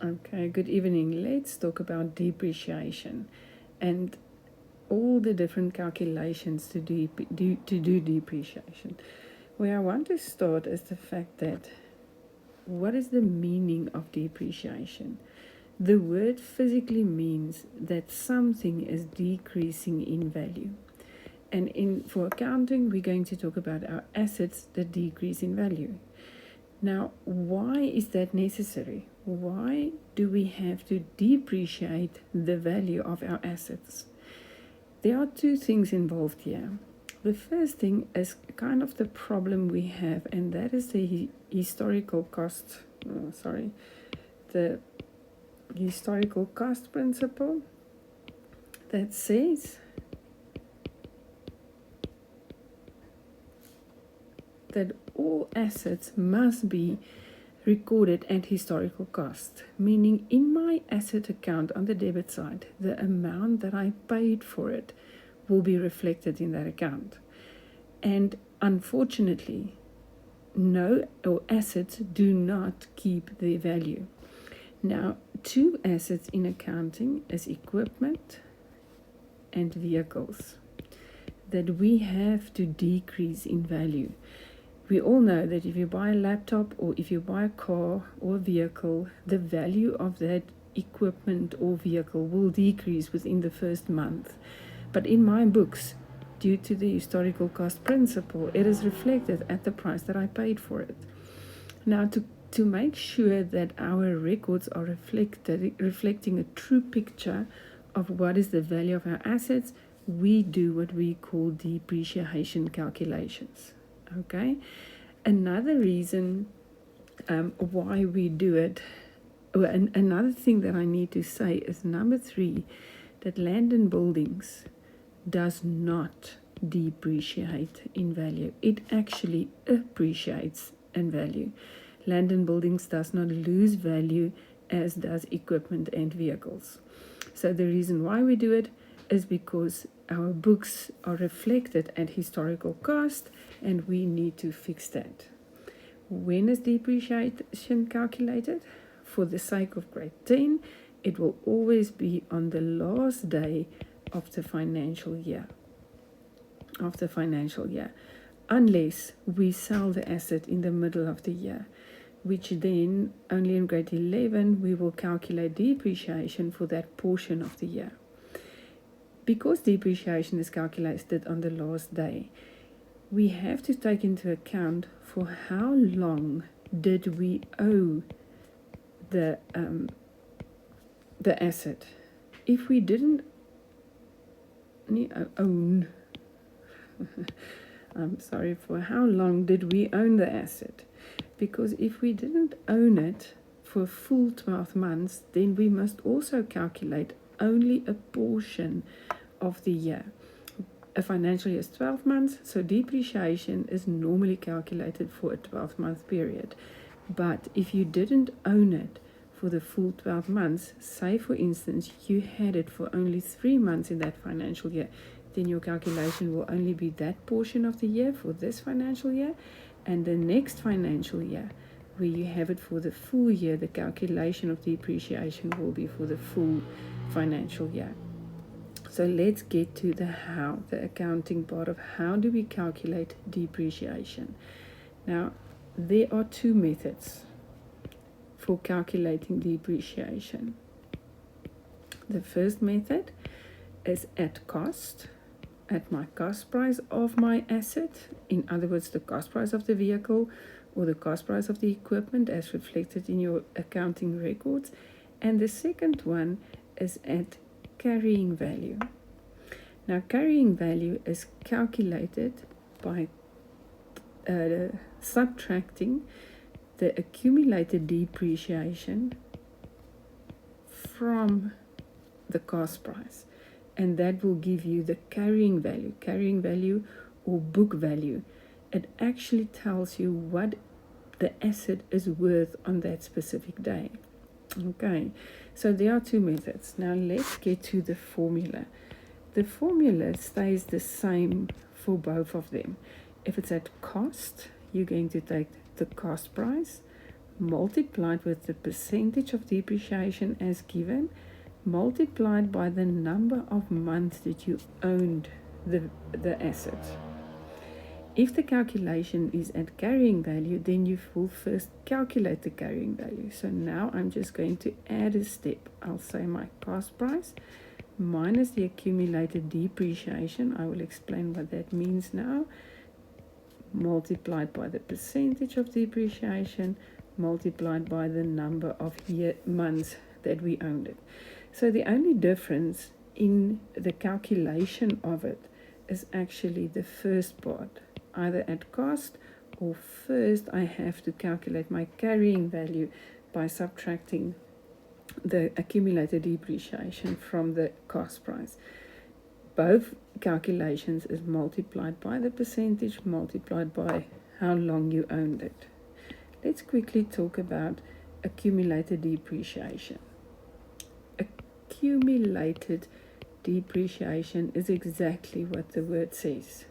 Okay, good evening. Let's talk about depreciation and all the different calculations to do depreciation. Where I want to start is the fact that what is the meaning of depreciation? The word physically means that something is decreasing in value. And for accounting, we're going to talk about our assets that decrease in value. Now, why is that necessary? Why do we have to depreciate the value of our assets? There are two things involved here. The first thing is kind of the problem we have, and that is the historical cost principle that says that all assets must be recorded at historical cost, meaning in my asset account on the debit side, the amount that I paid for it will be reflected in that account. And unfortunately, assets do not keep their value. Now, two assets in accounting is equipment and vehicles that we have to decrease in value. We all know that if you buy a laptop or if you buy a car or a vehicle, the value of that equipment or vehicle will decrease within the first month. But in my books, due to the historical cost principle, it is reflected at the price that I paid for it. Now, to make sure that our records are reflecting a true picture of what is the value of our assets, we do what we call depreciation calculations. Okay, another reason why we do it, another thing that I need to say is number 3, that land and buildings does not depreciate in value. It actually appreciates in value. Land and buildings does not lose value as does equipment and vehicles. So the reason why we do it is because our books are reflected at historical cost, and we need to fix that. When is depreciation calculated? For the sake of grade 10, it will always be on the last day of the financial year. Unless we sell the asset in the middle of the year, which then only in grade 11 we will calculate depreciation for that portion of the year. Because depreciation is calculated on the last day, we have to take into account for how long did we owe the asset. If we didn't own, for how long did we own the asset? Because if we didn't own it for a full 12 months, then we must also calculate only a portion of the year. A financial year is 12 months, so depreciation is normally calculated for a 12-month period. But if you didn't own it for the full 12 months, say for instance you had it for only 3 months in that financial year, then your calculation will only be that portion of the year for this financial year, and the next financial year where you have it for the full year, the calculation of depreciation will be for the full financial year. So let's get to the accounting part of how do we calculate depreciation. Now, there are 2 methods for calculating depreciation. The first method is at cost, at my cost price of my asset, in other words, the cost price of the vehicle or the cost price of the equipment as reflected in your accounting records. And the second one is at carrying value. Now, carrying value is calculated by subtracting the accumulated depreciation from the cost price, and that will give you the carrying value or book value. It actually tells you what the asset is worth on that specific day. Okay, so there are 2 methods. Now let's get to the formula. The formula stays the same for both of them. If it's at cost, you're going to take the cost price multiplied with the percentage of depreciation as given, multiplied by the number of months that you owned the asset. If the calculation is at carrying value, then you will first calculate the carrying value. So now I'm just going to add a step. I'll say my cost price minus the accumulated depreciation. I will explain what that means now. Multiplied by the percentage of depreciation, multiplied by the number of months that we owned it. So the only difference in the calculation of it is actually the first part, either at cost or first I have to calculate my carrying value by subtracting the accumulated depreciation from the cost price. Both calculations is multiplied by the percentage multiplied by how long you owned it. Let's quickly talk about accumulated depreciation. Accumulated depreciation is exactly what the word says.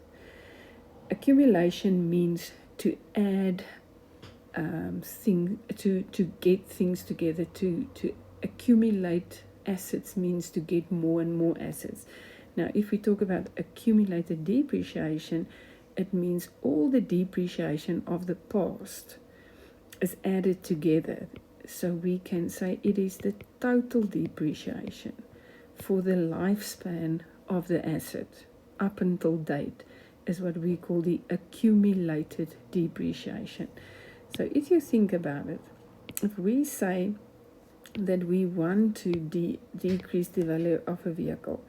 Accumulation means to add to get things together, to accumulate assets means to get more and more assets. Now, if we talk about accumulated depreciation, it means all the depreciation of the past is added together. So we can say it is the total depreciation for the lifespan of the asset up until date is what we call the accumulated depreciation. So if you think about it, if we say that we want to decrease the value of a vehicle,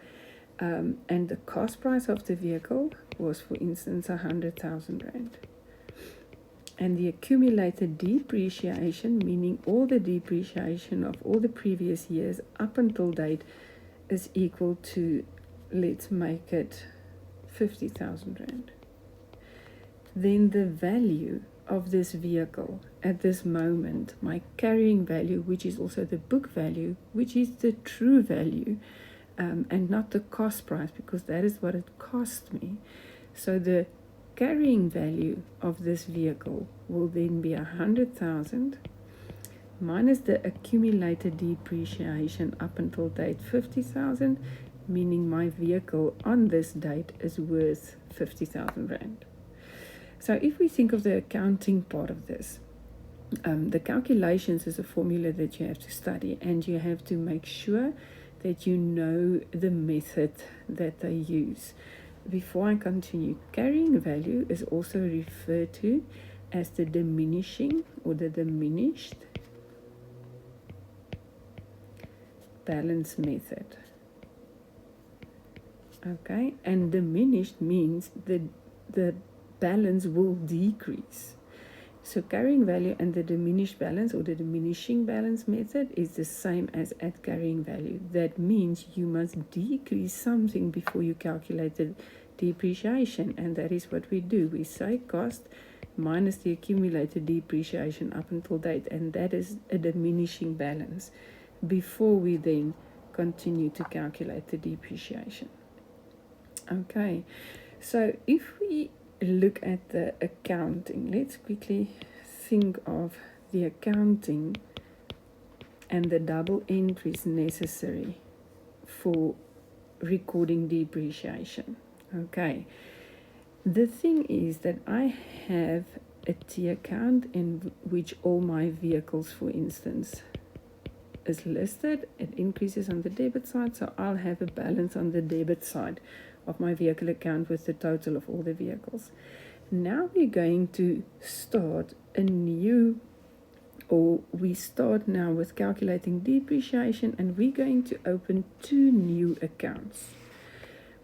and the cost price of the vehicle was, for instance, 100,000 rand. And the accumulated depreciation, meaning all the depreciation of all the previous years up until date, is equal to, let's make it 50,000 rand. Then the value of this vehicle at this moment, my carrying value, which is also the book value, which is the true value, and not the cost price, because that is what it cost me. So the carrying value of this vehicle will then be 100,000 minus the accumulated depreciation up until date 50,000, meaning my vehicle on this date is worth 50,000 rand. So if we think of the accounting part of this, the calculations is a formula that you have to study, and you have to make sure that you know the method that they use. Before I continue, carrying value is also referred to as the diminishing or the diminished balance method. Okay, and diminished means the balance will decrease. So carrying value and the diminished balance or the diminishing balance method is the same as at carrying value. That means you must decrease something before you calculate the depreciation, and that is what we do. We say cost minus the accumulated depreciation up until date, and that is a diminishing balance before we then continue to calculate the depreciation. Okay, so if we look at the accounting, let's quickly think of the accounting and the double entries necessary for recording depreciation. Okay, the thing is that I have a T account in which all my vehicles, for instance, is listed. It increases on the debit side, so I'll have a balance on the debit side of my vehicle account with the total of all the vehicles. Now we're going to start a new, or we start now with calculating depreciation, and we're going to open two new accounts.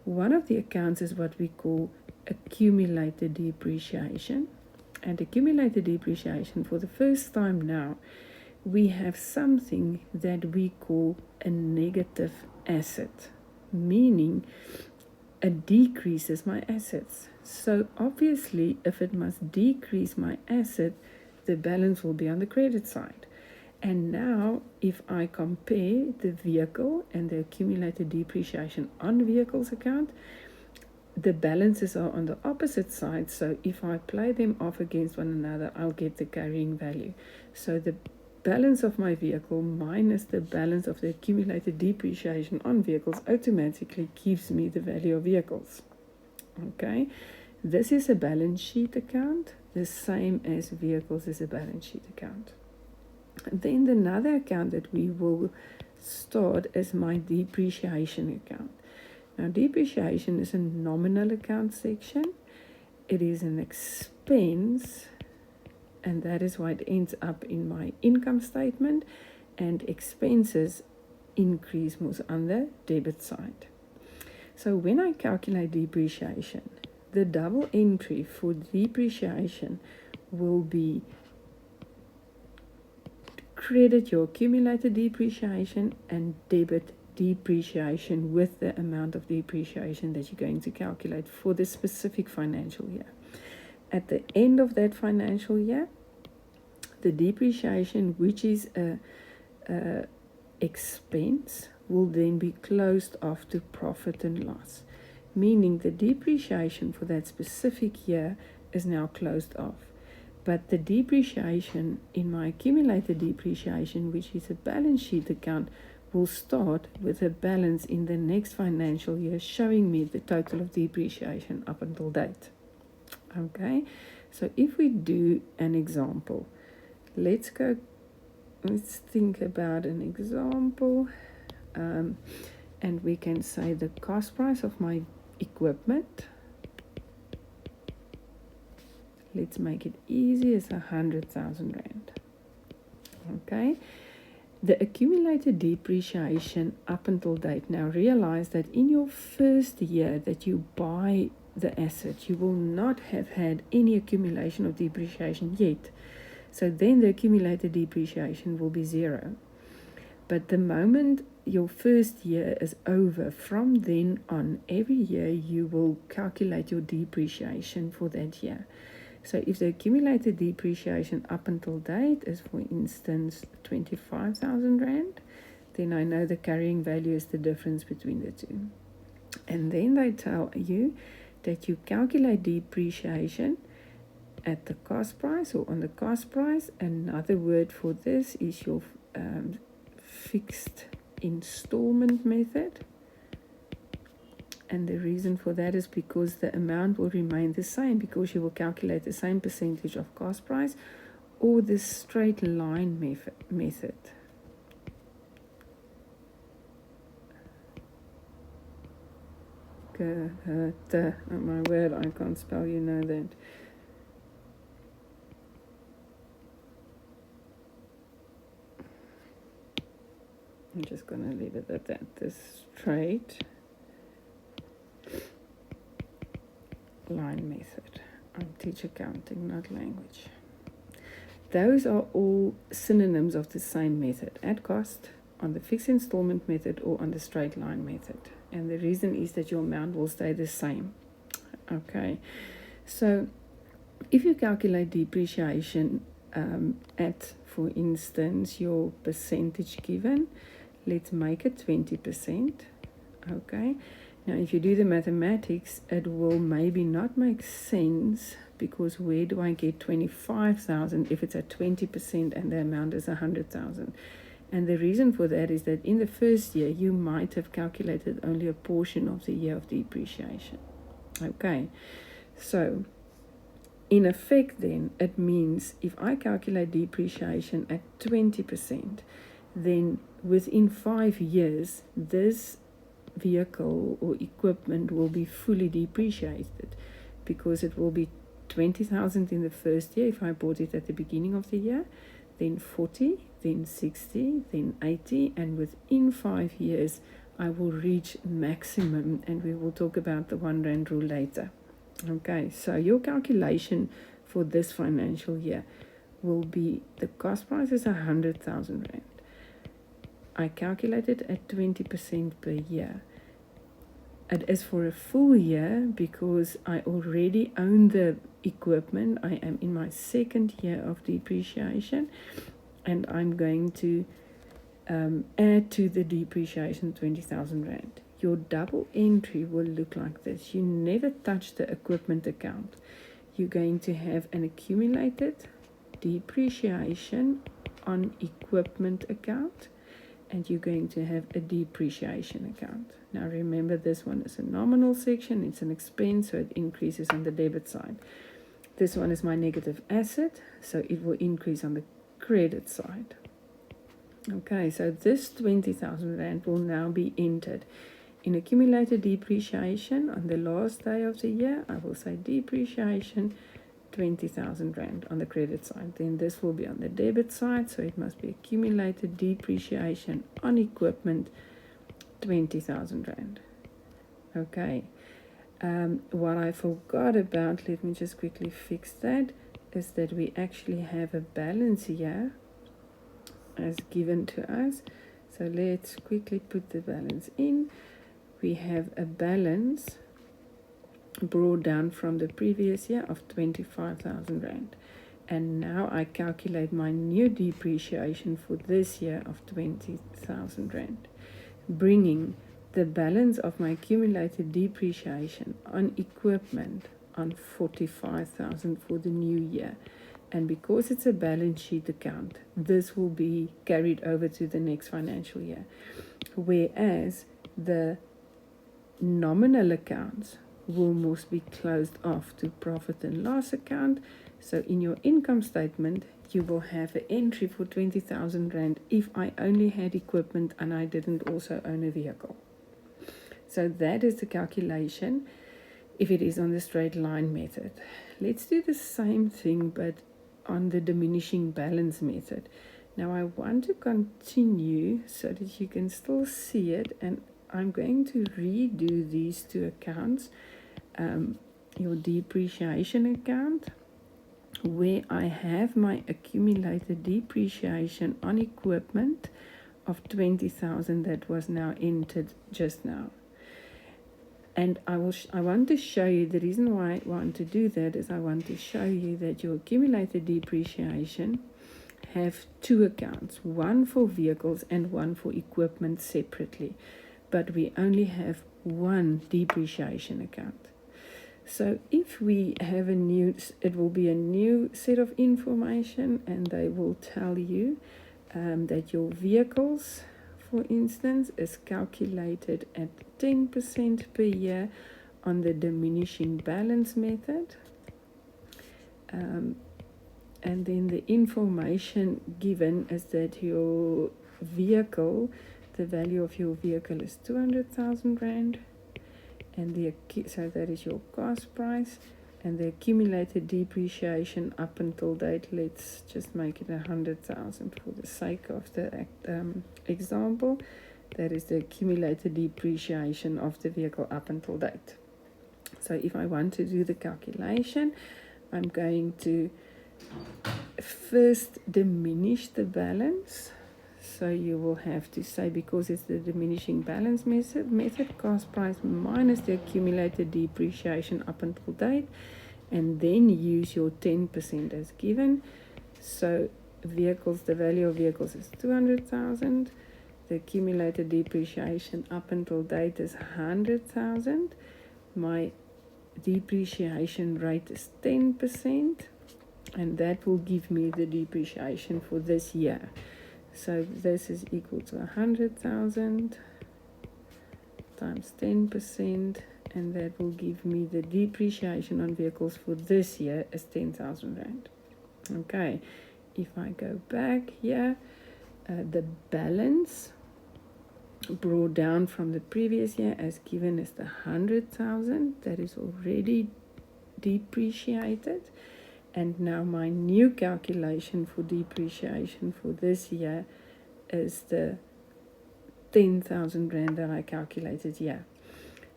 One of the accounts is what we call accumulated depreciation, and accumulated depreciation, for the first time now, we have something that we call a negative asset, meaning it decreases my assets. So obviously, if it must decrease my asset, the balance will be on the credit side. And now, if I compare the vehicle and the accumulated depreciation on vehicles account, the balances are on the opposite side, so if I play them off against one another, I'll get the carrying value. So the balance of my vehicle minus the balance of the accumulated depreciation on vehicles automatically gives me the value of vehicles. Okay, this is a balance sheet account, the same as vehicles is a balance sheet account. Then another account that we will start is my depreciation account. Now, depreciation is a nominal account section. It is an expense, and that is why it ends up in my income statement, and expenses increase most on the debit side. So when I calculate depreciation, the double entry for depreciation will be credit your accumulated depreciation and debit depreciation with the amount of depreciation that you're going to calculate for the specific financial year. At the end of that financial year, the depreciation, which is a expense, will then be closed off to profit and loss, meaning the depreciation for that specific year is now closed off. But the depreciation in my accumulated depreciation, which is a balance sheet account, will start with a balance in the next financial year showing me the total of depreciation up until date. Okay, so if we do an example, let's think about an example, and we can say the cost price of my equipment, let's make it easy, is 100,000 Rand. Okay, the accumulated depreciation up until date. Now realize that in your first year that you buy the asset, you will not have had any accumulation of depreciation yet. So then the accumulated depreciation will be 0. But the moment your first year is over, from then on, every year you will calculate your depreciation for that year. So if the accumulated depreciation up until date is, for instance, 25,000 Rand, then I know the carrying value is the difference between the two. And then they tell you that you calculate depreciation at the cost price or on the cost price. Another word for this is your fixed installment method. And the reason for that is because the amount will remain the same, because you will calculate the same percentage of cost price or the straight line method. Oh my word, I can't spell, you know that. I'm just going to leave it at that. The straight line method. I teach accounting, not language. Those are all synonyms of the same method: at cost, on the fixed installment method, or on the straight line method. And the reason is that your amount will stay the same. Okay, so if you calculate depreciation at, for instance, your percentage given, let's make it 20%. Okay, now if you do the mathematics, it will maybe not make sense, because where do I get 25,000 if it's at 20% and the amount is 100,000? And the reason for that is that in the first year you might have calculated only a portion of the year of depreciation. Okay, so in effect then it means if I calculate depreciation at 20%, then within 5 years this vehicle or equipment will be fully depreciated, because it will be 20,000 in the first year if I bought it at the beginning of the year, then 40, then 60, then 80, and within 5 years I will reach maximum, and we will talk about the 1 Rand rule later. Okay, so your calculation for this financial year will be the cost price is 100,000 Rand. I calculated at 20% per year. It is for a full year because I already own the equipment. I am in my second year of depreciation, and I'm going to add to the depreciation 20,000 Rand. your double entry will look like this. You never touch the equipment account. You're going to have an accumulated depreciation on equipment account, and you're going to have a depreciation account. Now remember, this one is a nominal section, it's an expense, so it increases on the debit side. This one is my negative asset, so it will increase on the credit side. Okay, so this 20,000 Rand will now be entered in accumulated depreciation. On the last day of the year, I will say depreciation 20,000 Rand on the credit side. Then this will be on the debit side, so it must be accumulated depreciation on equipment 20,000 Rand. Okay, what I forgot about, let me just quickly fix that, is that we actually have a balance here as given to us. So let's quickly put the balance in. We have a balance brought down from the previous year of 25,000 Rand. And now I calculate my new depreciation for this year of 20,000 Rand, bringing the balance of my accumulated depreciation on equipment on 45,000 for the new year. And because it's a balance sheet account, this will be carried over to the next financial year. Whereas the nominal accounts will must be closed off to profit and loss account. So in your income statement, you will have an entry for 20,000 Rand if I only had equipment and I didn't also own a vehicle. So that is the calculation if it is on the straight line method. Let's do the same thing, but on the diminishing balance method. Now I want to continue so that you can still see it, and I'm going to redo these two accounts. Your depreciation account, where I have my accumulated depreciation on equipment of 20,000 that was now entered just now. And I want to show you, the reason why I want to do that is I want to show you that your accumulated depreciation have two accounts, one for vehicles and one for equipment separately. But we only have one depreciation account. So if we have a new, it will be a new set of information, and they will tell you that your vehicles, for instance, is calculated at 10% per year on the diminishing balance method. And then the information given is that your vehicle, the value of your vehicle is 200,000 Rand. And so that is your cost price, and the accumulated depreciation up until date, let's just make it 100,000 for the sake of the example. That is the accumulated depreciation of the vehicle up until date. So if I want to do the calculation, I'm going to first diminish the balance. So you will have to say, because it's the diminishing balance method, cost price minus the accumulated depreciation up until date, and then use your 10% as given. So vehicles, the value of vehicles is 200,000. The accumulated depreciation up until date is 100,000. My depreciation rate is 10%, and that will give me the depreciation for this year. So this is equal to 100,000 times 10%, and that will give me the depreciation on vehicles for this year is 10,000 Rand. Okay, if I go back here, the balance brought down from the previous year as given is the 100,000 that is already depreciated. And now my new calculation for depreciation for this year is the 10,000 Rand that I calculated here.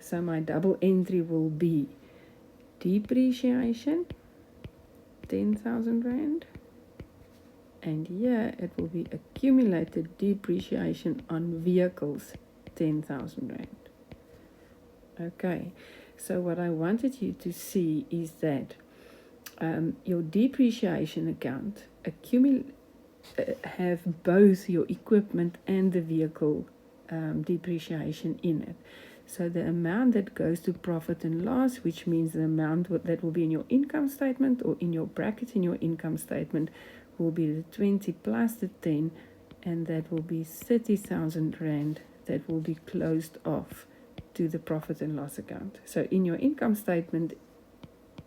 So my double entry will be depreciation, 10,000 Rand. And here it will be accumulated depreciation on vehicles, 10,000 Rand. Okay, so what I wanted you to see is that your depreciation account have both your equipment and the vehicle depreciation in it. So the amount that goes to profit and loss, which means the amount that will be in your income statement or in your bracket in your income statement, will be the 20 plus the 10, and that will be 30,000 Rand that will be closed off to the profit and loss account. So in your income statement,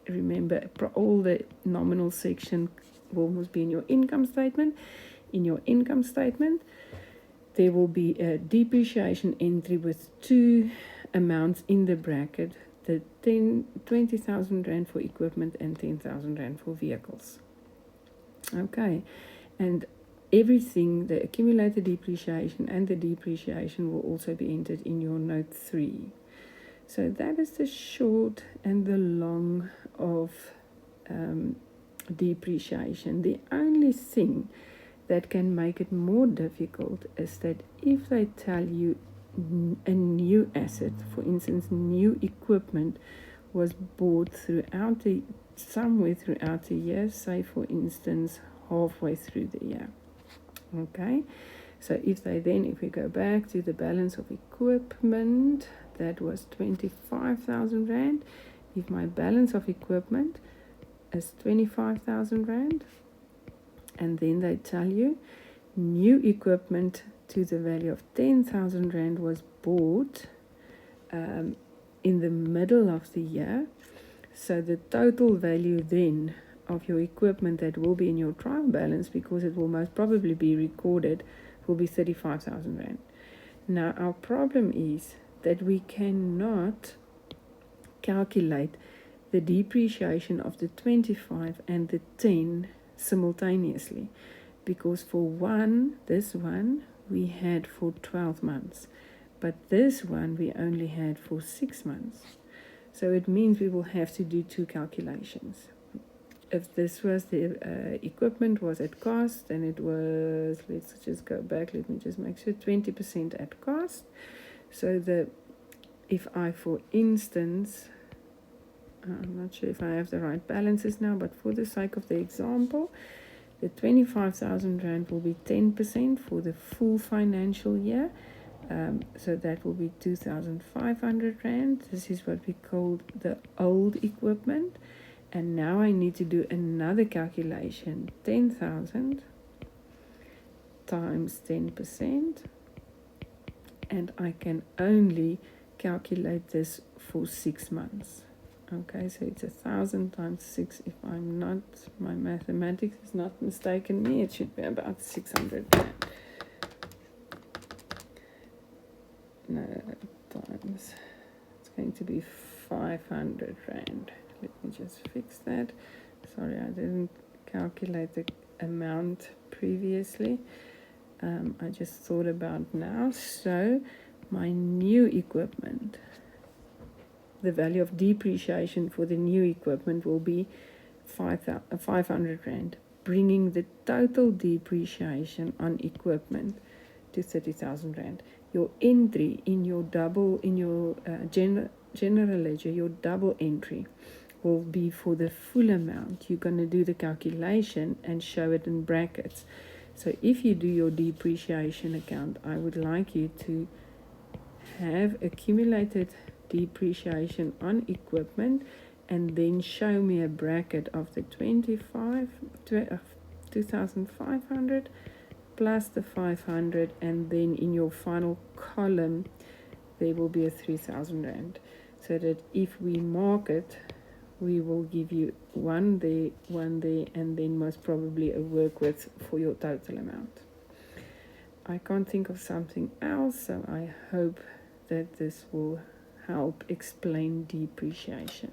remember all the nominal section will almost be in your income statement. In your income statement, there will be a depreciation entry with two amounts in the bracket, the 20,000 Rand for equipment and 10,000 Rand for vehicles. Okay, and everything, the accumulated depreciation and the depreciation will also be entered in your note 3. So that is the short and the long of depreciation. The only thing that can make it more difficult is that if they tell you a new asset, for instance, new equipment was bought somewhere throughout the year, say for instance halfway through the year. Okay, so if we go back to the balance of equipment, that was 25,000 Rand. If my balance of equipment is 25,000 Rand, and then they tell you new equipment to the value of 10,000 Rand was bought in the middle of the year. So the total value then of your equipment that will be in your trial balance, because it will most probably be recorded, will be 35,000 Rand. Now our problem is that we cannot calculate the depreciation of the 25 and the 10 simultaneously, because for this one we had for 12 months, but this one we only had for 6 months. So it means we will have to do two calculations. If this was the equipment was at cost, then it was, let's just go back, let me just make sure, 20% at cost. So if I, for instance, I'm not sure if I have the right balances now, but for the sake of the example, the 25,000 Rand will be 10% for the full financial year. So that will be 2,500 Rand. This is what we call the old equipment. And now I need to do another calculation. 10,000 times 10%. And I can only calculate this for 6 months. Okay, so it's 1,000 times 6. If my mathematics is not mistaken me, it should be about 600 Rand. No, times, it's going to be 500 Rand. Let me just fix that. Sorry, I didn't calculate the amount previously. I just thought about now. So my new equipment, the value of depreciation for the new equipment will be 500 Rand, bringing the total depreciation on equipment to 30,000 Rand. Your entry in your general ledger, your double entry, will be for the full amount. You're going to do the calculation and show it in brackets. So if you do your depreciation account, I would like you to have accumulated depreciation on equipment and then show me a bracket of the 2,500 plus the 500, and then in your final column there will be a 3,000 Rand, so that if we mark it, we will give you one there, and then most probably a work with for your total amount. I can't think of something else, so I hope that this will help explain depreciation.